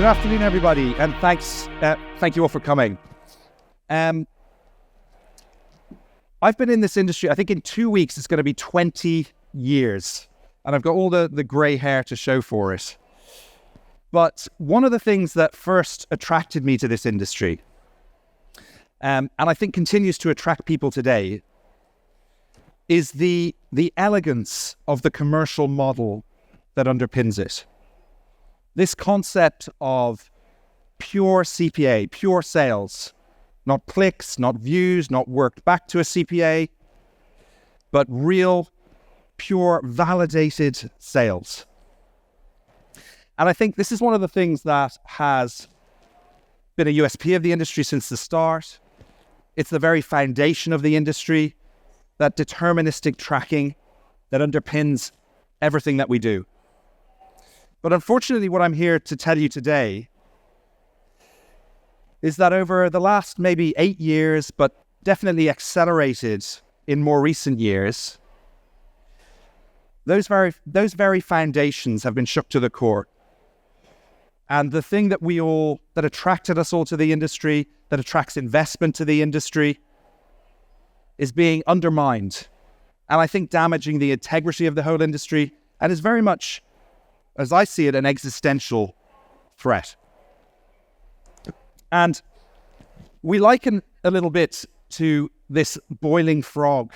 afternoon, everybody, and thank you all for coming. I've been in this industry, I think in 2 weeks it's going to be 20 years, and I've got all the grey hair to show for it. But one of the things that first attracted me to this industry, and I think continues to attract people today, is the elegance of the commercial model that underpins it. This concept of pure CPA, pure sales, not clicks, not views, not worked back to a CPA, but real, pure, validated sales. And I think this is one of the things that has been a USP of the industry since the start. It's the very foundation of the industry, that deterministic tracking that underpins everything that we do. But unfortunately, what I'm here to tell you today is that over the last maybe 8 years, but definitely accelerated in more recent years, those very foundations have been shook to the core. And the thing that attracted us all to the industry, that attracts investment to the industry, is being undermined. And I think damaging the integrity of the whole industry, and is very much, as I see it, an existential threat. And we liken a little bit to this boiling frog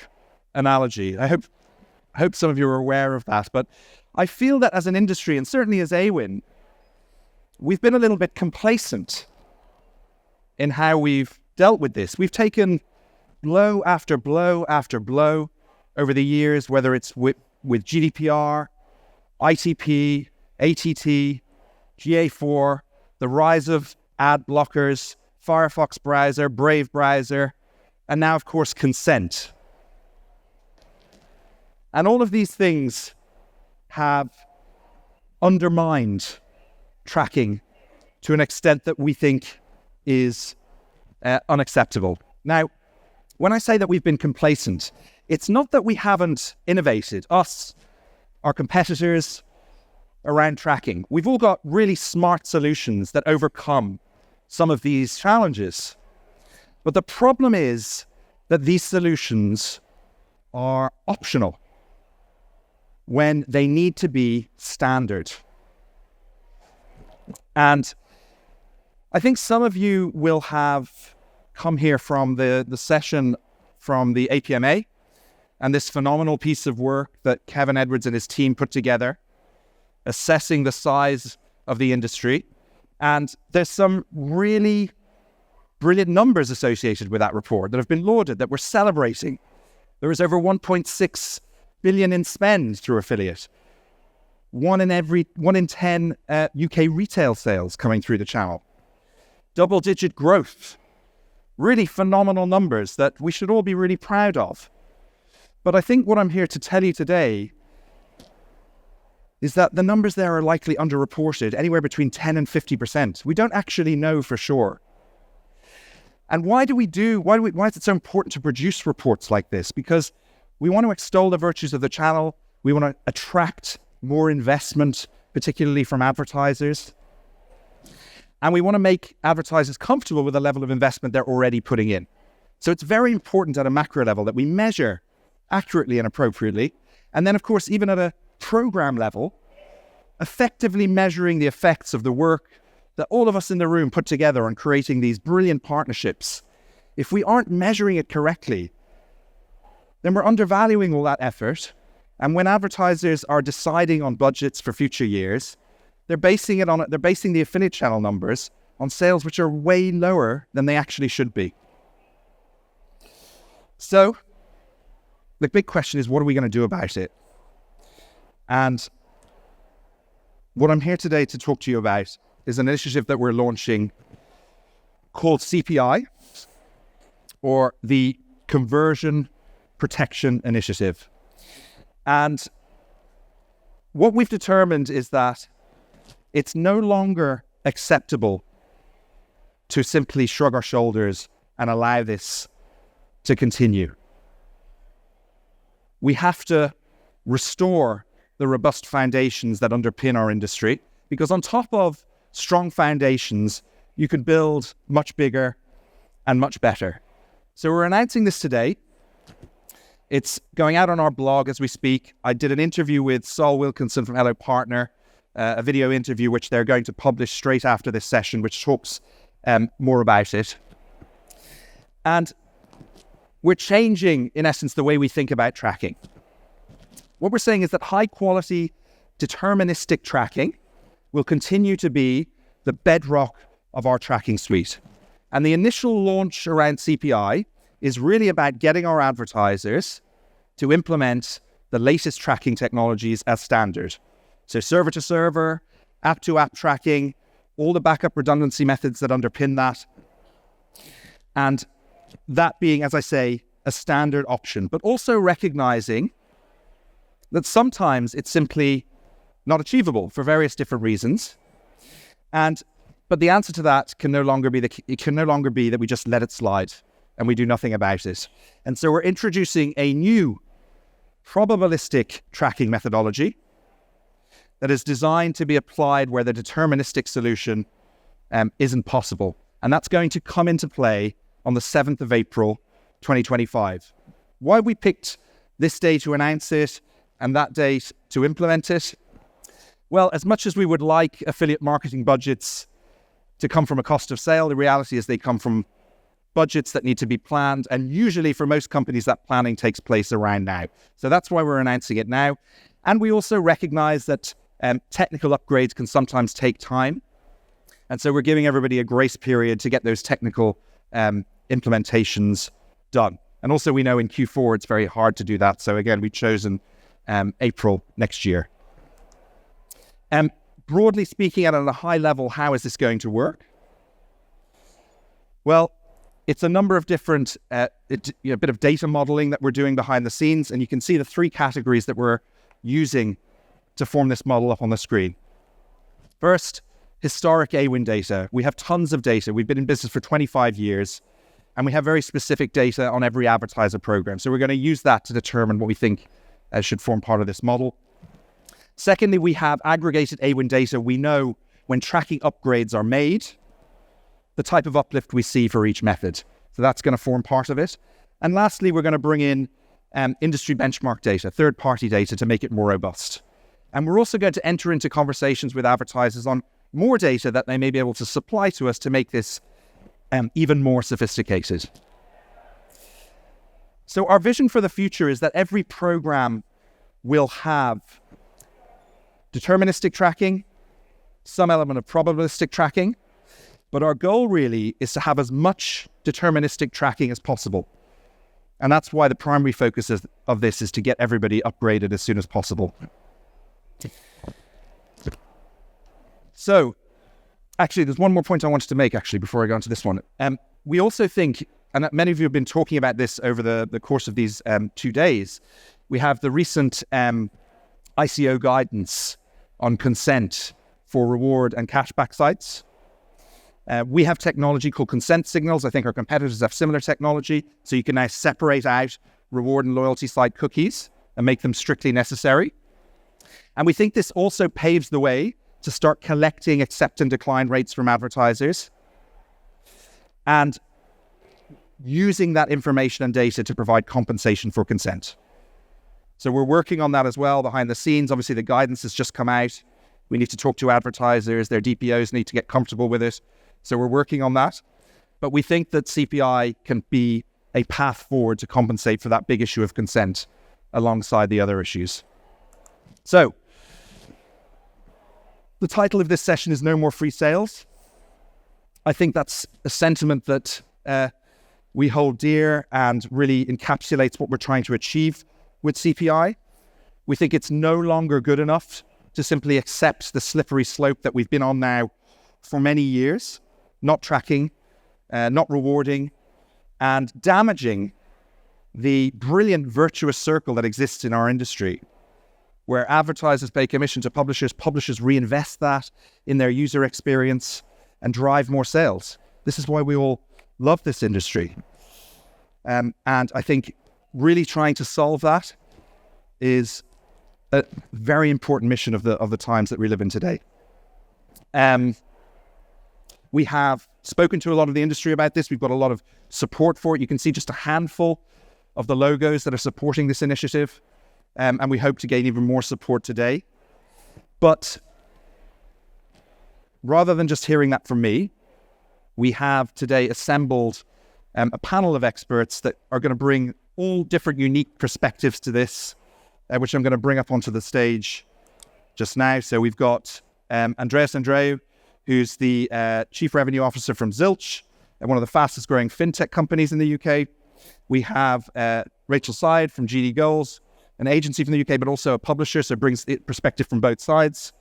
analogy. I hope some of you are aware of that, but I feel that as an industry, and certainly as Awin, we've been a little bit complacent in how we've dealt with this. We've taken blow after blow after blow over the years, whether it's with GDPR, ITP, ATT, GA4, the rise of ad blockers, Firefox browser, Brave browser, and now, of course, consent. And all of these things have undermined tracking to an extent that we think is unacceptable. Now, when I say that we've been complacent, it's not that we haven't innovated, us, our competitors, around tracking. We've all got really smart solutions that overcome some of these challenges. But the problem is that these solutions are optional when they need to be standard. And I think some of you will have come here from the session from the APMA and this phenomenal piece of work that Kevin Edwards and his team put together, assessing the size of the industry. And there's some really brilliant numbers associated with that report that have been lauded, that we're celebrating. There is over 1.6 billion in spend through affiliate. 1 in 10 UK retail sales coming through the channel. Double-digit growth. Really phenomenal numbers that we should all be really proud of. But I think what I'm here to tell you today is that the numbers there are likely underreported, anywhere between 10 and 50%. We don't actually know for sure. And why is it so important to produce reports like this? Because we want to extol the virtues of the channel. We want to attract more investment, particularly from advertisers. And we want to make advertisers comfortable with the level of investment they're already putting in. So it's very important at a macro level that we measure accurately and appropriately. And then, of course, even at a program level, effectively measuring the effects of the work that all of us in the room put together on creating these brilliant partnerships. If we aren't measuring it correctly, then we're undervaluing all that effort. And when advertisers are deciding on budgets for future years, they're basing the affiliate channel numbers on sales which are way lower than they actually should be. So the big question is, what are we going to do about it? And what I'm here today to talk to you about is an initiative that we're launching called CPI, or the Conversion Protection Initiative. And what we've determined is that it's no longer acceptable to simply shrug our shoulders and allow this to continue. We have to restore the robust foundations that underpin our industry, because on top of strong foundations, you can build much bigger and much better. So we're announcing this today. It's going out on our blog as we speak. I did an interview with Saul Wilkinson from Hello Partner, a video interview which they're going to publish straight after this session, which talks more about it. And we're changing, in essence, the way we think about tracking. What we're saying is that high-quality, deterministic tracking will continue to be the bedrock of our tracking suite. And the initial launch around CPI is really about getting our advertisers to implement the latest tracking technologies as standard. So server-to-server, app-to-app tracking, all the backup redundancy methods that underpin that. And that being, as I say, a standard option, but also recognizing that sometimes it's simply not achievable for various different reasons. But the answer to that can no longer be that we just let it slide and we do nothing about it. And so we're introducing a new probabilistic tracking methodology that is designed to be applied where the deterministic solution isn't possible. And that's going to come into play on the 7th of April, 2025. Why we picked this day to announce it and that date to implement it? Well, as much as we would like affiliate marketing budgets to come from a cost of sale, the reality is they come from budgets that need to be planned. And usually for most companies, that planning takes place around now. So that's why we're announcing it now. And we also recognize that technical upgrades can sometimes take time. And so we're giving everybody a grace period to get those technical implementations done. And also we know in Q4, it's very hard to do that. So again, we've chosen April next year. Broadly speaking, and at a high level, how is this going to work? Well, it's a number of different, a bit of data modeling that we're doing behind the scenes. And you can see the three categories that we're using to form this model up on the screen. First, historic Awin data. We have tons of data. We've been in business for 25 years, and we have very specific data on every advertiser program. So we're going to use that to determine what we think should form part of this model. Secondly, we have aggregated Awin data. We know when tracking upgrades are made, the type of uplift we see for each method. So that's going to form part of it. And lastly, we're going to bring in industry benchmark data, third-party data to make it more robust. And we're also going to enter into conversations with advertisers on more data that they may be able to supply to us to make this even more sophisticated. So our vision for the future is that every program will have deterministic tracking, some element of probabilistic tracking, but our goal really is to have as much deterministic tracking as possible. And that's why the primary focus of this is to get everybody upgraded as soon as possible. So, actually, there's one more point I wanted to make, before I go on to this one. We also think, and many of you have been talking about this over the course of these 2 days, we have the recent ICO guidance on consent for reward and cashback sites. We have technology called consent signals. I think our competitors have similar technology. So you can now separate out reward and loyalty site cookies and make them strictly necessary. And we think this also paves the way to start collecting accept and decline rates from advertisers and using that information and data to provide compensation for consent. So we're working on that as well behind the scenes. Obviously, the guidance has just come out. We need to talk to advertisers. Their DPOs need to get comfortable with it. So we're working on that. But we think that CPI can be a path forward to compensate for that big issue of consent alongside the other issues. So the title of this session is No More Free Sales. I think that's a sentiment that we hold dear and really encapsulates what we're trying to achieve with CPI. We think it's no longer good enough to simply accept the slippery slope that we've been on now for many years, not tracking, not rewarding, and damaging the brilliant virtuous circle that exists in our industry, where advertisers pay commission to publishers, publishers reinvest that in their user experience and drive more sales. This is why we all love this industry. And I think really trying to solve that is a very important mission of the times that we live in today. We have spoken to a lot of the industry about this. We've got a lot of support for it. You can see just a handful of the logos that are supporting this initiative. And we hope to gain even more support today. But rather than just hearing that from me, we have today assembled a panel of experts that are going to bring all different unique perspectives to this, which I'm going to bring up onto the stage just now. So we've got Andreas Andreu, who's the Chief Revenue Officer from Zilch, one of the fastest growing fintech companies in the UK. We have Rachel Syed from GD Goals, an agency from the UK, but also a publisher, so it brings perspective from both sides.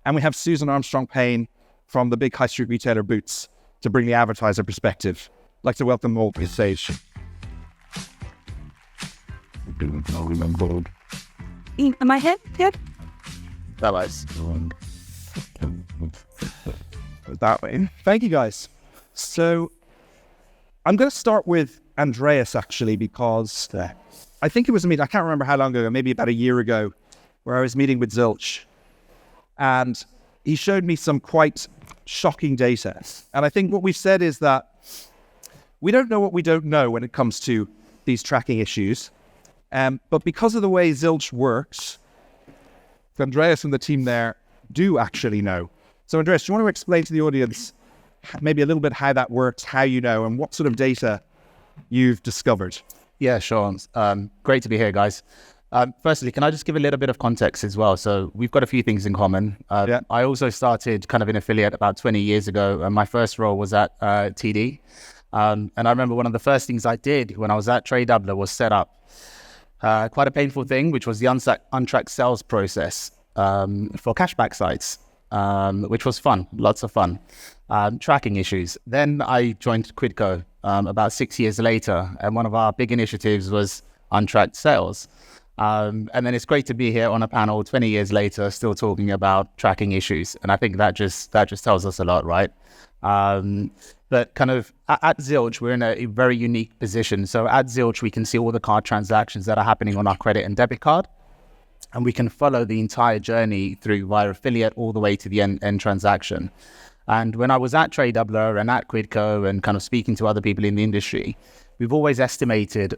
And we have Susan Armstrong-Payne from the big high street retailer Boots to bring the advertiser perspective. I'd like to welcome them all to the stage. Am I hit? Yep. That was that way. Thank you, guys. So I'm going to start with Andreas, actually, because I think it was a meeting, I can't remember how long ago, maybe about a year ago, where I was meeting with Zilch. And he showed me some quite shocking data. And I think what we've said is that we don't know what we don't know when it comes to these tracking issues. But because of the way Zilch works, Andreas and the team there do actually know. So Andreas, do you want to explain to the audience maybe a little bit how that works, how you know, and what sort of data you've discovered? Yeah, sure. Great to be here, guys. Firstly, can I just give a little bit of context as well? So we've got a few things in common. I also started kind of an affiliate about 20 years ago, and my first role was at TD. And I remember one of the first things I did when I was at Trade Doubler was set up quite a painful thing, which was the untracked sales process for cashback sites, which was fun, lots of fun. Tracking issues. Then I joined Quidco about 6 years later, and one of our big initiatives was untracked sales. And then it's great to be here on a panel 20 years later, still talking about tracking issues. And I think that just tells us a lot, right? But kind of at Zilch, we're in a very unique position. So at Zilch, we can see all the card transactions that are happening on our credit and debit card. And we can follow the entire journey through via affiliate all the way to the end transaction. And when I was at Trade Doubler and at Quidco and kind of speaking to other people in the industry, we've always estimated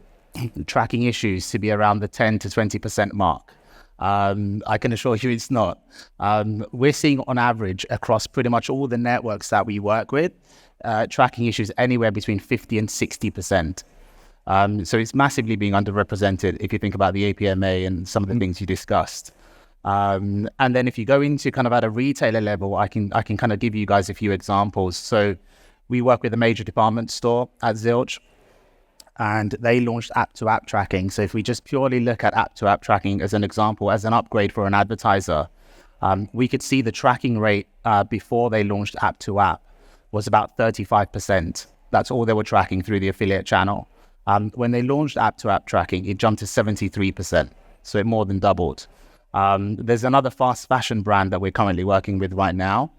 tracking issues to be around the 10 to 20% mark. I can assure you it's not. We're seeing on average across pretty much all the networks that we work with, tracking issues anywhere between 50 and 60%. So it's massively being underrepresented if you think about the APMA and some of the things you discussed. And then if you go into kind of at a retailer level, I can kind of give you guys a few examples. So we work with a major department store at Zilch, and they launched app-to-app tracking. So if we just purely look at app-to-app tracking as an example, as an upgrade for an advertiser, we could see the tracking rate before they launched app-to-app was about 35%. That's all they were tracking through the affiliate channel. When they launched app-to-app tracking, it jumped to 73%. So it more than doubled. There's another fast fashion brand that we're currently working with right now.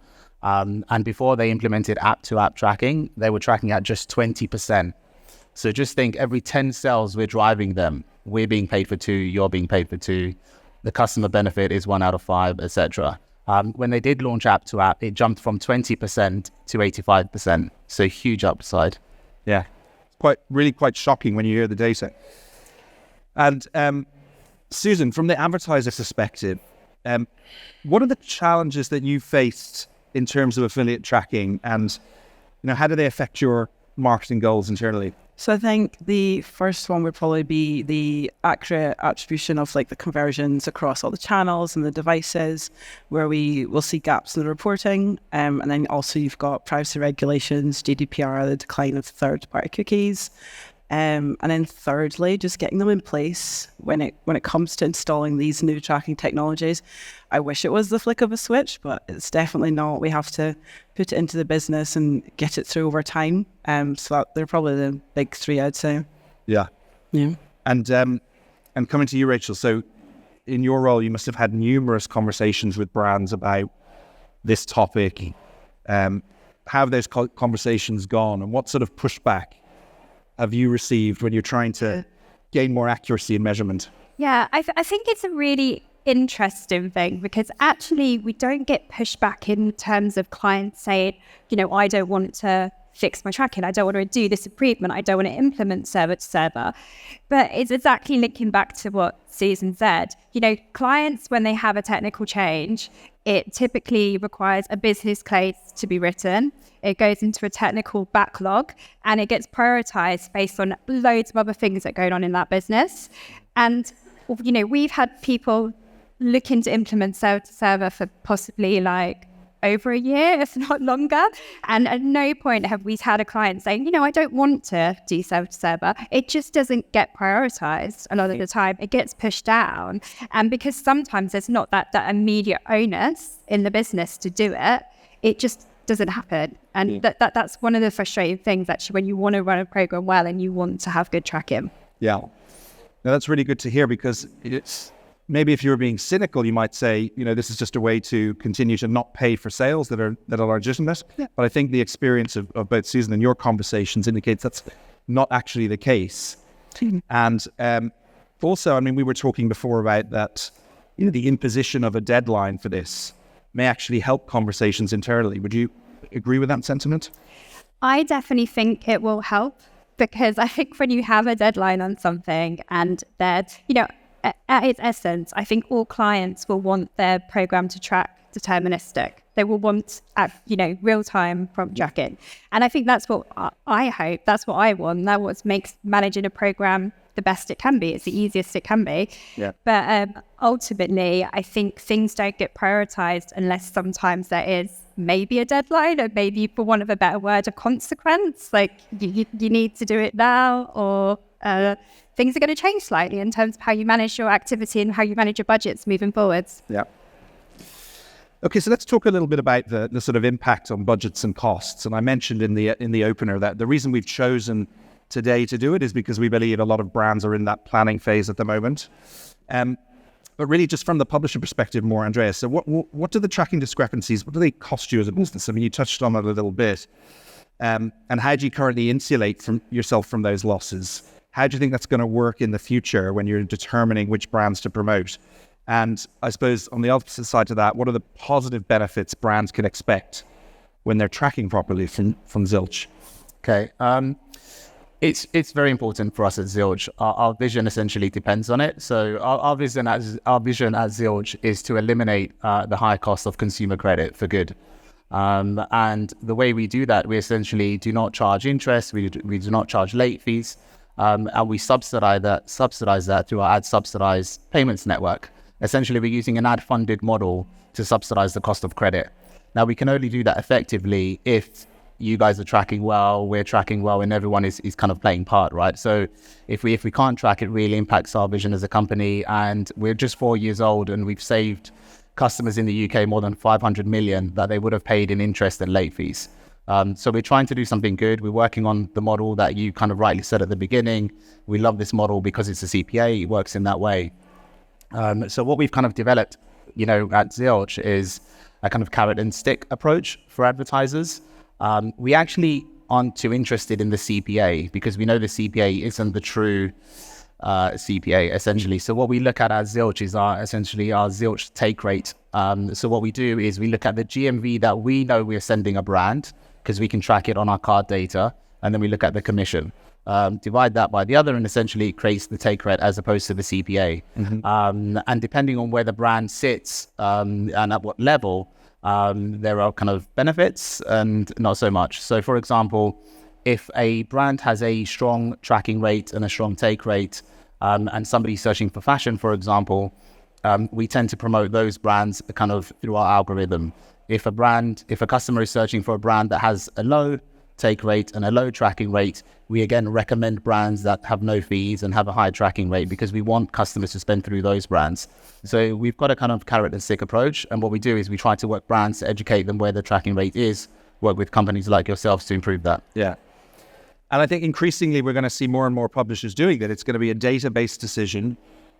And before they implemented app-to-app tracking, they were tracking at just 20%. So just think every 10 sales we're driving them, we're being paid for 2, you're being paid for 2. The customer benefit is 1 out of 5, etc. When they did launch app-to-app, it jumped from 20% to 85%. So huge upside. Yeah, really quite shocking when you hear the data. And Susan, from the advertiser perspective, what are the challenges that you faced in terms of affiliate tracking, and how do they affect your marketing goals internally? So I think the first one would probably be the accurate attribution of like the conversions across all the channels and the devices, where we will see gaps in the reporting. And then also you've got privacy regulations, GDPR, the decline of third-party cookies. And then thirdly, just getting them in place when it comes to installing these new tracking technologies. I wish it was the flick of a switch, but it's definitely not. We have to put it into the business and get it through over time. So they're probably the big 3, I'd say. Yeah. And coming to you, Rachel. So in your role, you must have had numerous conversations with brands about this topic. How have those conversations gone, and what sort of pushback have you received when you're trying to gain more accuracy in measurement? Yeah, I think it's a really interesting thing, because actually we don't get pushback in terms of clients saying, I don't want to fix my tracking, I don't want to do this improvement, I don't want to implement server to server. But it's exactly linking back to what Susan said. Clients, when they have a technical change, it typically requires a business case to be written. It goes into a technical backlog and it gets prioritized based on loads of other things that are going on in that business. And, we've had people looking to implement server to server for possibly over a year, if not longer. And at no point have we had a client saying, I don't want to do server to server. It just doesn't get prioritized a lot of the time. It gets pushed down. And because sometimes there's not that immediate onus in the business to do it, it just doesn't happen. And that's one of the frustrating things, actually, when you want to run a program well and you want to have good tracking. Yeah. Now, that's really good to hear, because it's maybe if you were being cynical, you might say, this is just a way to continue to not pay for sales that are legitimate. Yeah. But I think the experience of both Susan and your conversations indicates that's not actually the case. And also, we were talking before about that, the imposition of a deadline for this may actually help conversations internally. Would you agree with that sentiment? I definitely think it will help, because I think when you have a deadline on something and that, at its essence, I think all clients will want their program to track deterministic. They will want, real-time prompt tracking. And I think that's what I hope, that's what I want. That's what makes managing a program the best it can be. It's the easiest it can be. Yeah. But ultimately, I think things don't get prioritized unless sometimes there is maybe a deadline, or maybe, for want of a better word, a consequence. You need to do it now, or things are going to change slightly in terms of how you manage your activity and how you manage your budgets moving forwards. Yeah. Okay, so let's talk a little bit about the sort of impact on budgets and costs. And I mentioned in the opener that the reason we've chosen today to do it is because we believe a lot of brands are in that planning phase at the moment. But really, just from the publisher perspective more, Andreas, so what do the tracking discrepancies, what do they cost you as a business? You touched on it a little bit. And how do you currently insulate yourself from those losses? How do you think that's going to work in the future when you're determining which brands to promote? And I suppose on the opposite side to that, what are the positive benefits brands can expect when they're tracking properly from Zilch? Okay. It's very important for us at Zilch. Our vision essentially depends on it. So our vision at Zilch is to eliminate the high cost of consumer credit for good. And the way we do that, we essentially do not charge interest. We do not charge late fees. And we subsidize that through our ad subsidized payments network. Essentially, we're using an ad-funded model to subsidize the cost of credit. Now, we can only do that effectively if you guys are tracking well, we're tracking well, and everyone is kind of playing part, right? So if we can't track, it really impacts our vision as a company. And we're just 4 years old, and we've saved customers in the UK more than 500 million that they would have paid in interest and late fees. So we're trying to do something good. We're working on the model that you kind of rightly said at the beginning. We love this model because it's a CPA. It works in that way. So what we've kind of developed, at Zilch is a kind of carrot and stick approach for advertisers. We actually aren't too interested in the CPA because we know the CPA isn't the true CPA, essentially. So what we look at Zilch is our Zilch take rate. So what we do is we look at the GMV that we know we're sending a brand, because we can track it on our card data, and then we look at the commission. Divide that by the other, and essentially it creates the take rate as opposed to the CPA. Mm-hmm. And depending on where the brand sits and at what level, there are kind of benefits and not so much. So for example, if a brand has a strong tracking rate and a strong take rate, and somebody's searching for fashion, for example, we tend to promote those brands kind of through our algorithm. If a customer is searching for a brand that has a low take rate and a low tracking rate, we again recommend brands that have no fees and have a high tracking rate, because we want customers to spend through those brands. So we've got a kind of carrot and stick approach, and what we do is we try to work brands to educate them where the tracking rate is, work with companies like yourselves to improve that. Yeah. And I think increasingly we're going to see more and more publishers doing that. It's going to be a database decision,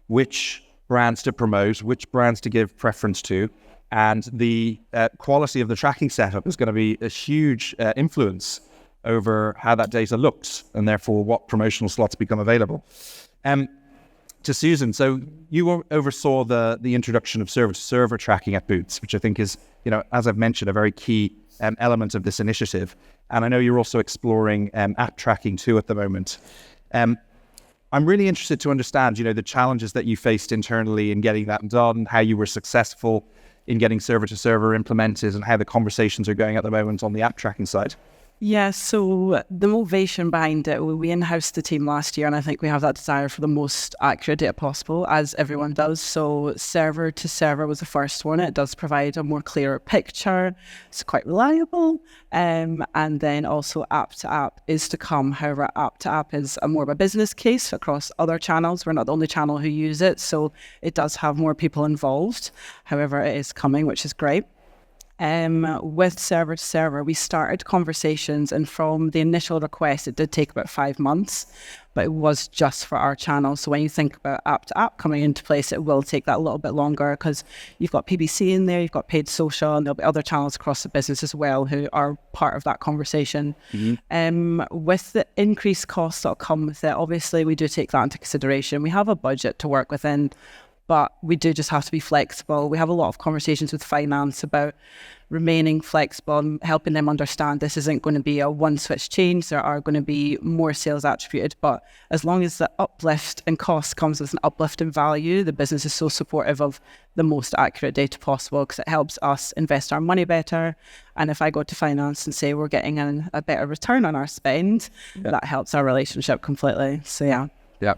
which brands to promote, which brands to give preference to, and the quality of the tracking setup is going to be a huge influence over how that data looks, and therefore what promotional slots become available. to Susan. So you oversaw the introduction of server-to-server tracking at Boots, which I think is, as I've mentioned, a very key element of this initiative. And I know you're also exploring app tracking too at the moment. I'm really interested to understand, the challenges that you faced internally in getting that done, how you were successful in getting server-to-server implemented, and how the conversations are going at the moment on the app tracking side. Yeah, so the motivation behind it, we in-housed the team last year, and I think we have that desire for the most accurate data possible, as everyone does. So server to server was the first one. It does provide a more clearer picture. It's quite reliable. And then also app to app is to come. However, app to app is more of a business case across other channels. We're not the only channel who use it, so it does have more people involved. However, it is coming, which is great. With server to server, we started conversations, and from the initial request, it did take about 5 months, but it was just for our channel. So when you think about app to app coming into place, it will take that a little bit longer because you've got PPC in there, you've got paid social, and there'll be other channels across the business as well who are part of that conversation. With the increased costs that'll come with it, obviously we do take that into consideration. We have a budget to work within, but we do just have to be flexible. We have a lot of conversations with finance about remaining flexible and helping them understand this isn't going to be a one-switch change. There are going to be more sales attributed, but as long as the uplift in cost comes with an uplift in value, the business is so supportive of the most accurate data possible because it helps us invest our money better. And if I go to finance and say we're getting a better return on our spend, that helps our relationship completely. So Yeah.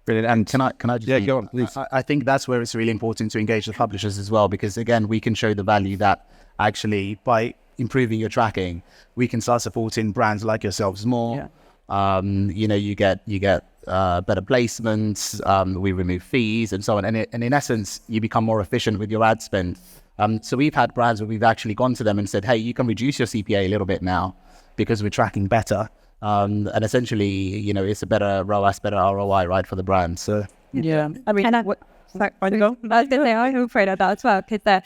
Brilliant. And can I just go on, please. I think that's where it's really important to engage the publishers as well, because again, we can show the value that actually by improving your tracking, we can start supporting brands like yourselves more. You get better placements, we remove fees and so on, and in essence you become more efficient with your ad spend. So we've had brands where we've actually gone to them and said, hey, you can reduce your CPA a little bit now because we're tracking better. And essentially, it's a better ROAS, better ROI, right, for the brand. So I mean, I was going to say, I'm afraid of that as well, because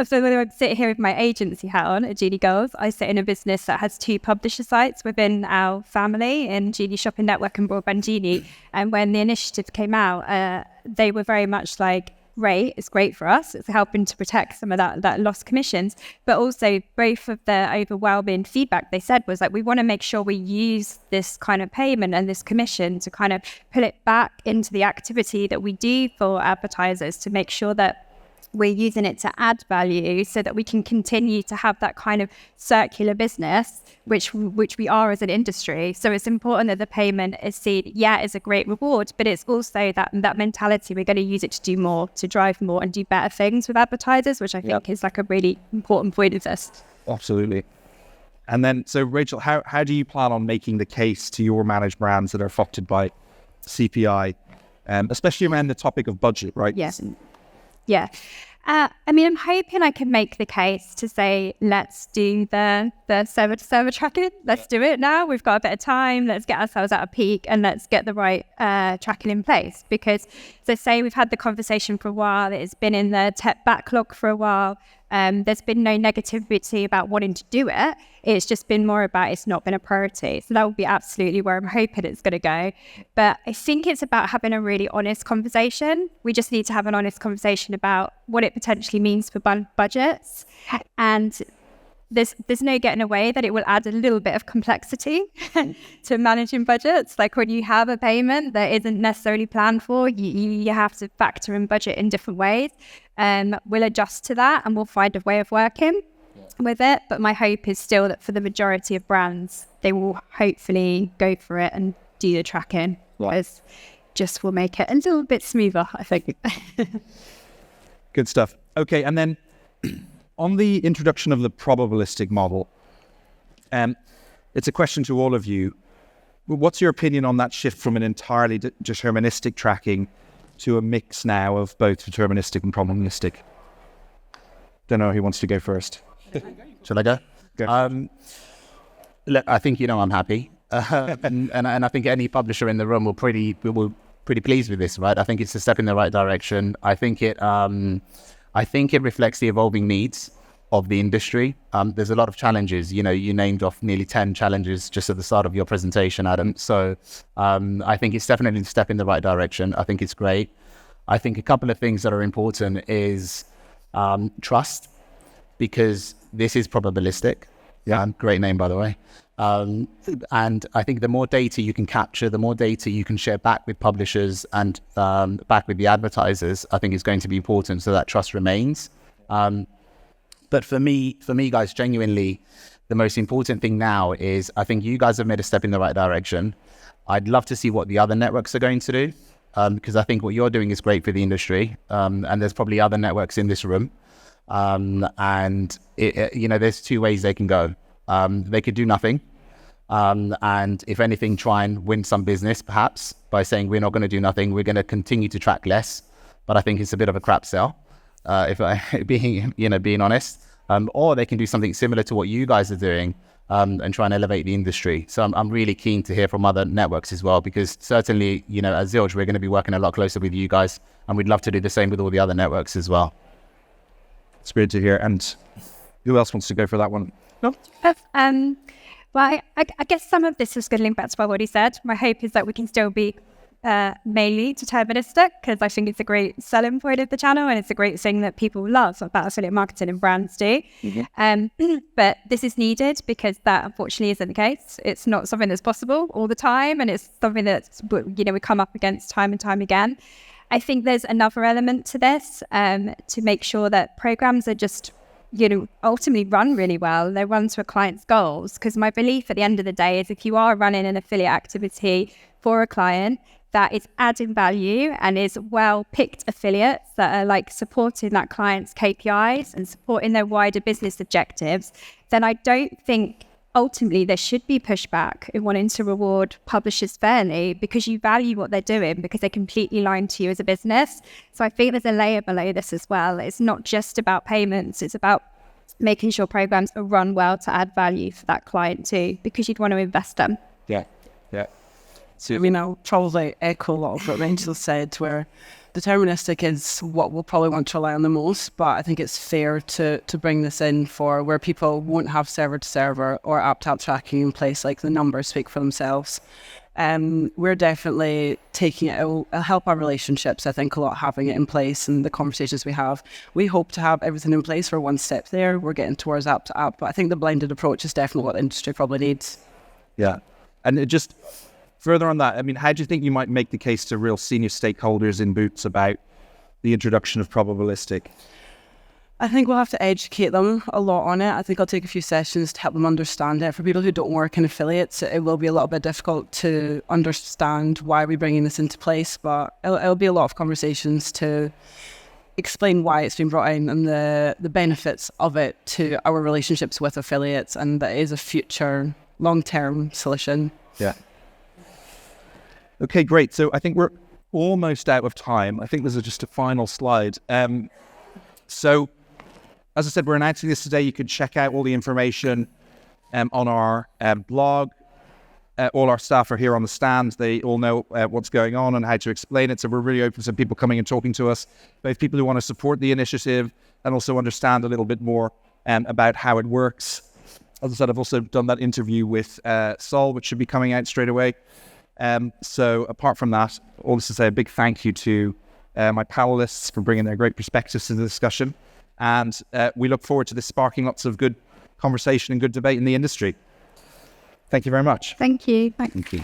so when I'm sitting here with my agency hat on at Genie Girls, I sit in a business that has 2 publisher sites within our family in Genie Shopping Network and Broadband Genie. And when the initiative came out, they were very much like, great, it's great for us. It's helping to protect some of that lost commissions. But also both of the overwhelming feedback they said was like, we want to make sure we use this kind of payment and this commission to kind of pull it back into the activity that we do for advertisers to make sure that we're using it to add value so that we can continue to have that kind of circular business, which we are as an industry. So it's important that the payment is seen, as a great reward, but it's also that mentality. We're going to use it to do more, to drive more and do better things with advertisers, which I think is like a really important point of this. Absolutely. And then, so Rachel, how do you plan on making the case to your managed brands that are affected by CPI, especially around the topic of budget, right? Yes. Yeah. I mean, I'm hoping I can make the case to say, let's do the server-to-server tracking. Let's do it now. We've got a bit of time. Let's get ourselves at a peak and let's get the right tracking in place. Because, as I say, we've had the conversation for a while. It's been in the tech backlog for a while. There's been no negativity about wanting to do it. It's just been more about it's not been a priority. So that will be absolutely where I'm hoping it's going to go. But I think it's about having a really honest conversation. We just need to have an honest conversation about what it potentially means for budgets. And there's no getting away that it will add a little bit of complexity to managing budgets. Like when you have a payment that isn't necessarily planned for, you have to factor in budget in different ways. We'll adjust to that and we'll find a way of working with it. But my hope is still that for the majority of brands, they will hopefully go for it and do the tracking. Because just will make it a little bit smoother, I think. Good stuff. Okay, and then on the introduction of the probabilistic model, it's a question to all of you. What's your opinion on that shift from an entirely deterministic tracking to a mix now of both deterministic and probabilistic? Don't know who wants to go first. Should I go? Go. Look, I think I'm happy, and I think any publisher in the room will pretty pleased with this, right? I think it's a step in the right direction. I think it reflects the evolving needs of the industry. There's a lot of challenges. You named off nearly 10 challenges just at the start of your presentation, Adam. So I think it's definitely a step in the right direction. I think it's great. I think a couple of things that are important is trust, because this is probabilistic. Yeah, great name, by the way. And I think the more data you can capture, the more data you can share back with publishers and back with the advertisers, I think is going to be important so that trust remains. But for me, guys, genuinely, the most important thing now is I think you guys have made a step in the right direction. I'd love to see what the other networks are going to do, because I think what you're doing is great for the industry. And there's probably other networks in this room. And, there's two ways they can go. They could do nothing. And if anything, try and win some business, perhaps, by saying we're not going to do nothing. We're going to continue to track less. But I think it's a bit of a crap sell. If I being honest, or they can do something similar to what you guys are doing, and try and elevate the industry. So I'm really keen to hear from other networks as well, because certainly, at Zilch, we're going to be working a lot closer with you guys, and we'd love to do the same with all the other networks as well. It's great to hear. And who else wants to go for that one? No? Well, I guess some of this is going to link back to what he said. My hope is that we can still be mainly deterministic, because I think it's a great selling point of the channel, and it's a great thing that people love about affiliate marketing and brands do. But this is needed, because that unfortunately isn't the case. It's not something that's possible all the time, and it's something that we come up against time and time again. I think there's another element to this, to make sure that programs are just ultimately run really well. They run to a client's goals, because my belief at the end of the day is if you are running an affiliate activity for a client that is adding value and is well-picked affiliates that are supporting that client's KPIs and supporting their wider business objectives, then I don't think ultimately there should be pushback in wanting to reward publishers fairly, because you value what they're doing, because they completely align to you as a business. So I think there's a layer below this as well. It's not just about payments. It's about making sure programs are run well to add value for that client too, because you'd want to invest them. Yeah. So, I'll probably echo a lot of what Rachel said, where deterministic is what we'll probably want to rely on the most, but I think it's fair to bring this in for where people won't have server-to-server or app-to-app tracking in place, like the numbers speak for themselves. We're definitely taking it. It'll help our relationships, I think, a lot, having it in place and the conversations we have. We hope to have everything in place for one step there. We're getting towards app-to-app, but I think the blended approach is definitely what the industry probably needs. Yeah. And it just... Further on that, how do you think you might make the case to real senior stakeholders in Boots about the introduction of probabilistic? I think we'll have to educate them a lot on it. I think I'll take a few sessions to help them understand it. For people who don't work in affiliates, it will be a little bit difficult to understand why we're bringing this into place, but it'll be a lot of conversations to explain why it's been brought in and the benefits of it to our relationships with affiliates, and that is a future long-term solution. Yeah. Okay, great. So I think we're almost out of time. I think this is just a final slide. So, as I said, we're announcing this today. You can check out all the information on our blog. All our staff are here on the stand. They all know what's going on and how to explain it. So we're really open to people coming and talking to us, both people who want to support the initiative and also understand a little bit more about how it works. As I said, I've also done that interview with Sol, which should be coming out straight away. So apart from that, all this to say a big thank you to my panelists for bringing their great perspectives to the discussion. And we look forward to this sparking lots of good conversation and good debate in the industry. Thank you very much. Thank you. Thank you.